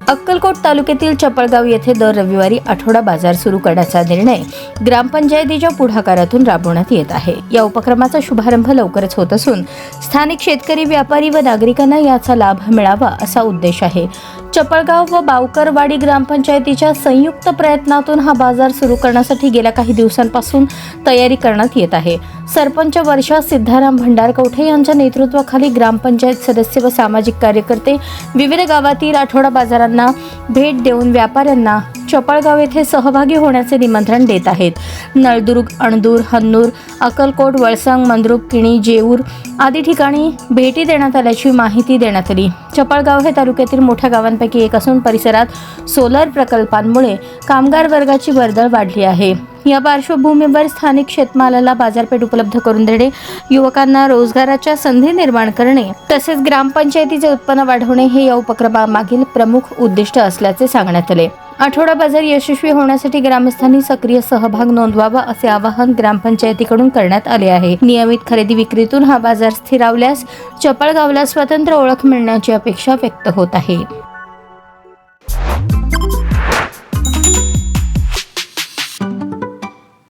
अक्कलकोट तालुक्यातील चपळगाव येथे दर रविवारी आठवडा बाजार सुरू करण्याचा निर्णय ग्रामपंचायतीच्या पुढाकारातून राबवण्यात येत आहे। या उपक्रमाचा शुभारंभ लवकरच होत असून स्थानिक शेतकरी, व्यापारी व नागरिकांना याचा लाभ मिळावा असा उद्देश आहे। चपळगाव व बावकरवाडी ग्रामपंचायतीच्या संयुक्त प्रयत्नातून हा बाजार सुरू करण्यासाठी गेल्या काही दिवसांपासून तयारी करण्यात येत आहे। सरपंच वर्षा सिद्धाराम भंडारकवठे यांच्या नेतृत्वाखाली ग्रामपंचायत सदस्य व सामाजिक कार्यकर्ते विविध गावातील आठवडा बाजारांना भेट देऊन व्यापाऱ्यांना चपळगाव येथे सहभागी होण्याचे निमंत्रण देत आहेत। नळदुर्ग, अणदूर, हन्नूर, अक्कलकोट, वळसंग, मंद्रुप, किणी, जेऊर आदी ठिकाणी भेटी देण्यात आल्याची माहिती देण्यात आली। चपळगाव हे तालुक्यातील मोठ्या गावांपैकी एक असून परिसरात सोलर प्रकल्पांमुळे कामगार वर्गाची वर्दळ वाढली आहे। या पार्श्वभूमीवर स्थानिक शेतमालाला बाजारपेठ उपलब्ध करून देणे, युवकांना रोजगाराच्या संधी निर्माण करणे तसेच ग्रामपंचायतीचे उत्पन्न वाढवणे हे या उपक्रमामागील प्रमुख उद्दिष्ट असल्याचे सांगण्यात आले। आठवडा बाजार यशस्वी होण्यासाठी ग्रामस्थांनी सक्रिय सहभाग नोंदवावा असे आवाहन ग्रामपंचायतीकडून करण्यात आले आहे। नियमित खरेदी विक्रीतून हा बाजार स्थिरावल्यास चपळगावला स्वतंत्र ओळख मिळण्याची अपेक्षा व्यक्त होत आहे।